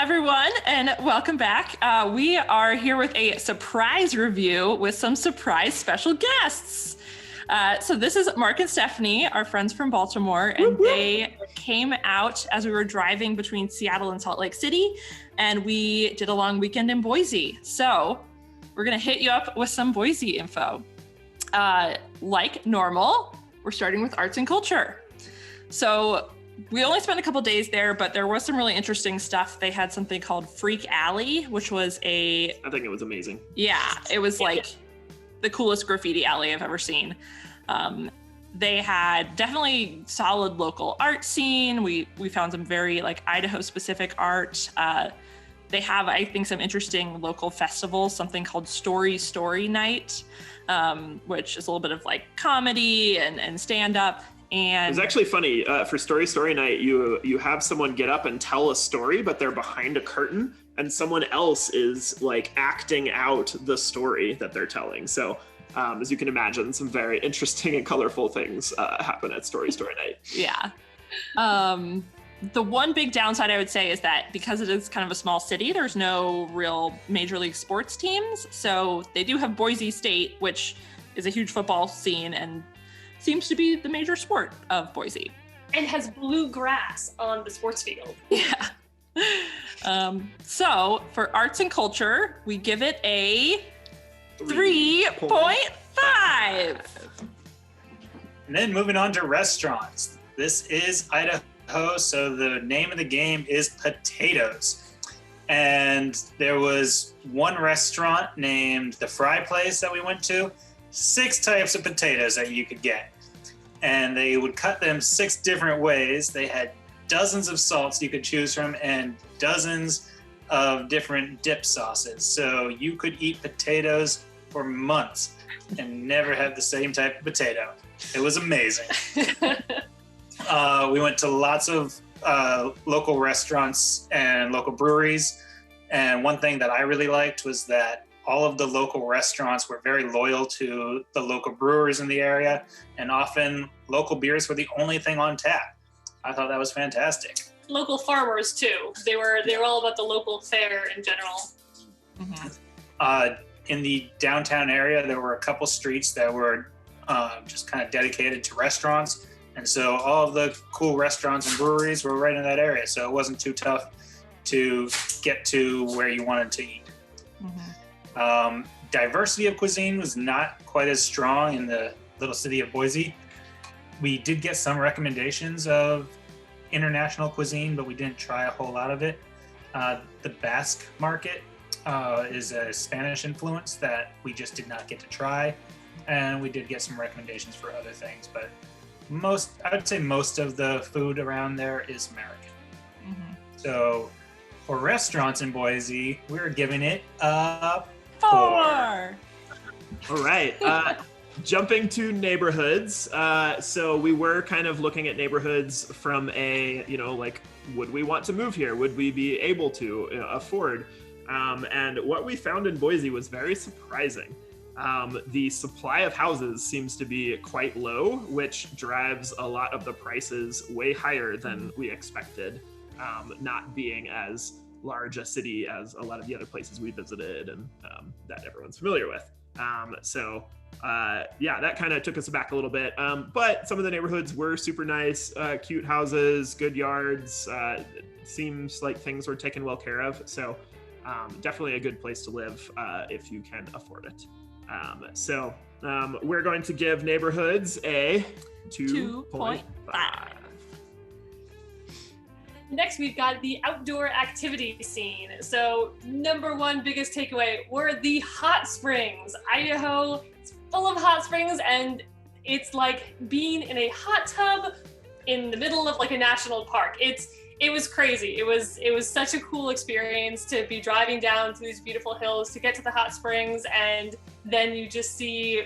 everyone, and welcome back. We are here with a surprise review with some surprise special guests. So this is Mark and Stephanie, our friends from Baltimore, and they came out as we were driving between Seattle and Salt Lake City, and we did a long weekend in Boise. So we're gonna hit you up with some Boise info. Like normal, we're starting with arts and culture. So we only spent a couple days there, but there was some really interesting stuff. They had something called Freak Alley, which was I think it was amazing. Yeah, it was like the coolest graffiti alley I've ever seen. They had definitely solid local art scene. We found some very like Idaho specific art. They have, I think, some interesting local festivals, something called Story Night, which is a little bit of like comedy and stand up. And it's actually funny for Story Night, you have someone get up and tell a story, but they're behind a curtain and someone else is like acting out the story that they're telling. So as you can imagine, some very interesting and colorful things happen at Story Night. Yeah. The one big downside I would say is that because it is kind of a small city, there's no real major league sports teams. So they do have Boise State, which is a huge football scene and seems to be the major sport of Boise. And has blue grass on the sports field. Yeah. So for arts and culture, we give it a 3.5. And then moving on to restaurants. This is Idaho, so the name of the game is potatoes. And there was one restaurant named The Fry Place that we went to. 6 types of potatoes that you could get. And they would cut them 6 different ways. They had dozens of salts you could choose from and dozens of different dip sauces. So you could eat potatoes for months and never have the same type of potato. It was amazing. We went to lots of local restaurants and local breweries. And one thing that I really liked was that all of the local restaurants were very loyal to the local brewers in the area, and often local beers were the only thing on tap. I thought that was fantastic. Local farmers too. They were all about the local fare in general. Mm-hmm. In the downtown area, there were a couple streets that were just kind of dedicated to restaurants, and so all of the cool restaurants and breweries were right in that area. So it wasn't too tough to get to where you wanted to eat. Mm-hmm. Diversity of cuisine was not quite as strong in the little city of Boise. We did get some recommendations of international cuisine, but we didn't try a whole lot of it. The Basque market is a Spanish influence that we just did not get to try. And we did get some recommendations for other things, but I would say most of the food around there is American. Mm-hmm. So for restaurants in Boise, we're giving it a 4. All right. Jumping to neighborhoods. So we were kind of looking at neighborhoods from like, would we want to move here? Would we be able to afford? And what we found in Boise was very surprising. The supply of houses seems to be quite low, which drives a lot of the prices way higher than we expected, not being as large a city as a lot of the other places we visited and that everyone's familiar with. That kind of took us aback a little bit. But some of the neighborhoods were super nice, cute houses, good yards. Seems like things were taken well care of. So definitely a good place to live if you can afford it. We're going to give neighborhoods a 2.5. Next, we've got the outdoor activity scene. So number one biggest takeaway were the hot springs. Idaho is full of hot springs, and it's like being in a hot tub in the middle of like a national park. It was crazy. It was such a cool experience to be driving down through these beautiful hills to get to the hot springs, and then you just see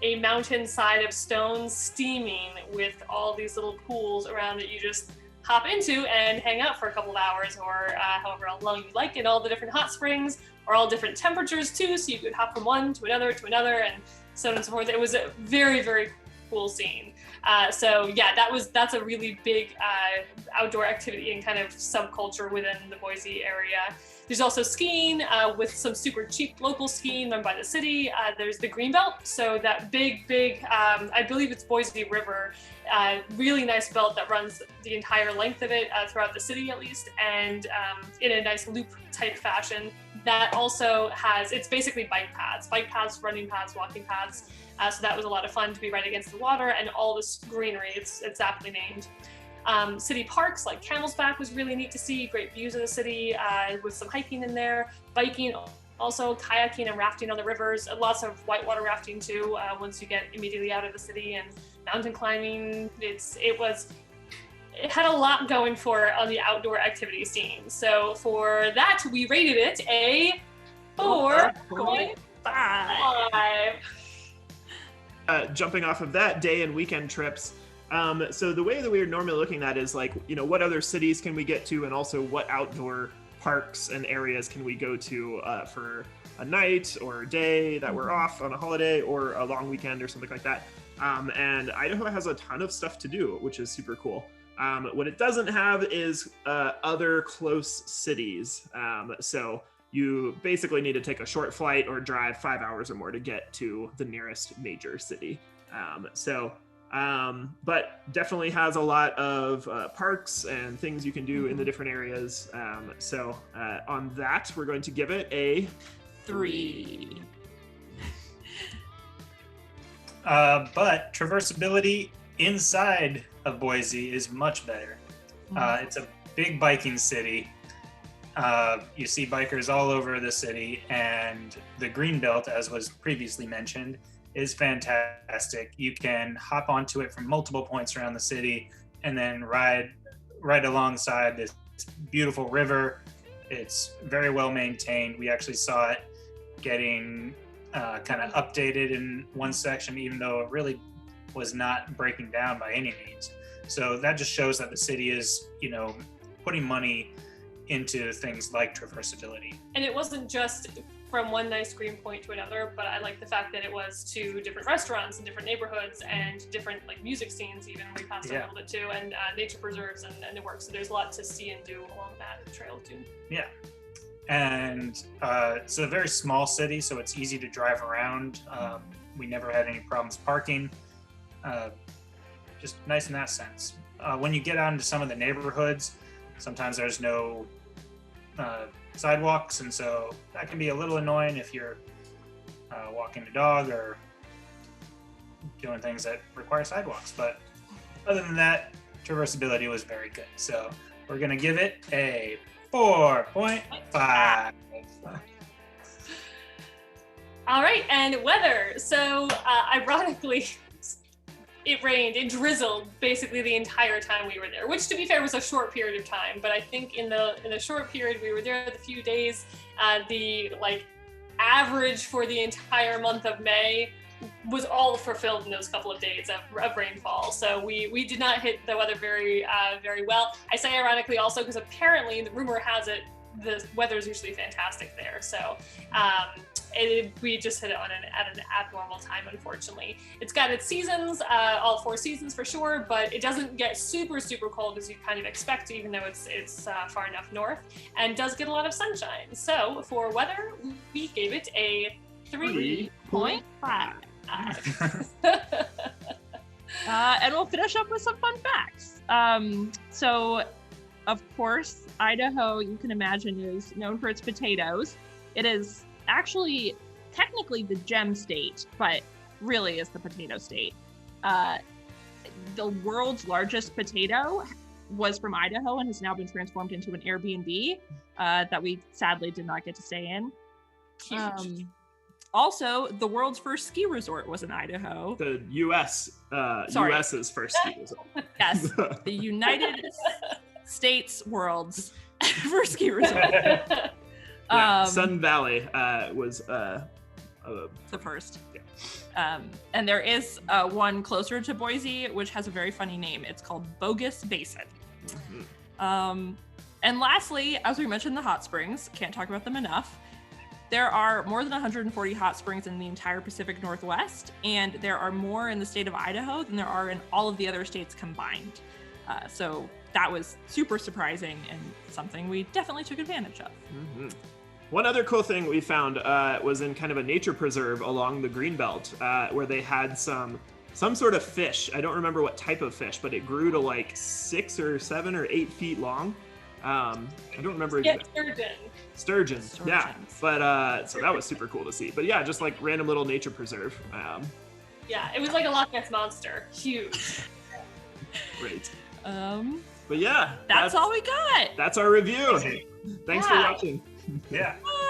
a mountainside of stones steaming with all these little pools around that you just hop into and hang out for a couple of hours or however long you like, and all the different hot springs are all different temperatures too, so you could hop from one to another and so on and so forth. It was a very, very pool scene. So yeah, that's a really big outdoor activity and kind of subculture within the Boise area. There's also skiing with some super cheap local skiing run by the city. There's the Greenbelt, so that big, I believe it's Boise River, really nice belt that runs the entire length of it throughout the city at least, and in a nice loop type fashion. That also has, it's basically bike paths, running paths, walking paths. So that was a lot of fun to be right against the water and all this greenery, it's aptly named. City parks like Camel's Back was really neat to see, great views of the city with some hiking in there, biking, also kayaking and rafting on the rivers, lots of whitewater rafting too once you get immediately out of the city, and mountain climbing. It had a lot going for it on the outdoor activity scene. So for that, we rated it a 4.5. Jumping off of that, day and weekend trips. So the way that we are normally looking at is like, what other cities can we get to, and also what outdoor parks and areas can we go to for a night or a day that we're off on a holiday or a long weekend or something like that. And Idaho has a ton of stuff to do, which is super cool. What it doesn't have is other close cities. So you basically need to take a short flight or drive 5 hours or more to get to the nearest major city. But definitely has a lot of parks and things you can do in the different areas. On that, we're going to give it a 3. But traversability inside of Boise is much better. It's a big biking city. You see bikers all over the city, and the Greenbelt, as was previously mentioned, is fantastic. You can hop onto it from multiple points around the city and then ride right alongside this beautiful river. It's very well maintained. We actually saw it getting kind of updated in one section, even though it really was not breaking down by any means. So that just shows that the city is, putting money into things like traversability. And it wasn't just from one nice green point to another, but I like the fact that it was to different restaurants and different neighborhoods and different like music scenes even. We passed a little bit too, and nature preserves and the work. So there's a lot to see and do along that trail too. Yeah. And it's a very small city, so it's easy to drive around. We never had any problems parking. Just nice in that sense. When you get out into some of the neighborhoods, sometimes there's no sidewalks, and so that can be a little annoying if you're walking a dog or doing things that require sidewalks. But other than that, traversability was very good. So we're going to give it a 4.5. All right, and weather. So ironically, it rained, it drizzled basically the entire time we were there, which to be fair was a short period of time. But I think in the short period we were there, the few days, the average for the entire month of May was all fulfilled in those couple of days of rainfall. So we did not hit the weather very well. I say ironically also because apparently the rumor has it the weather is usually fantastic there. So we just hit it at an abnormal time, unfortunately. It's got its seasons, all 4 seasons for sure, but it doesn't get super cold as you kind of expect, even though it's far enough north, and does get a lot of sunshine. So for weather, we gave it a 3.5. And we'll finish up with some fun facts. So, of course, Idaho, you can imagine, is known for its potatoes. It is actually technically the gem state, but really is the potato state. The world's largest potato was from Idaho and has now been transformed into an Airbnb that we sadly did not get to stay in. Also, the world's first ski resort was in Idaho. The US's first ski resort. Yes, the United States world's first ski resort. Sun Valley was the first. Yeah. And there is one closer to Boise, which has a very funny name. It's called Bogus Basin. Mm-hmm. And lastly, as we mentioned, the hot springs. Can't talk about them enough. There are more than 140 hot springs in the entire Pacific Northwest, and there are more in the state of Idaho than there are in all of the other states combined. So that was super surprising and something we definitely took advantage of. Mm-hmm. One other cool thing we found was in kind of a nature preserve along the Greenbelt, where they had some sort of fish. I don't remember what type of fish, but it grew to like 6 or 7 or 8 feet long. I don't remember. Yeah, sturgeon. Yeah. But so that was super cool to see. But yeah, just like random little nature preserve. Yeah, it was like a Loch Ness monster. Huge. Great. But yeah, that's all we got. That's our review. Thanks for Yeah. watching. Yeah. Bye.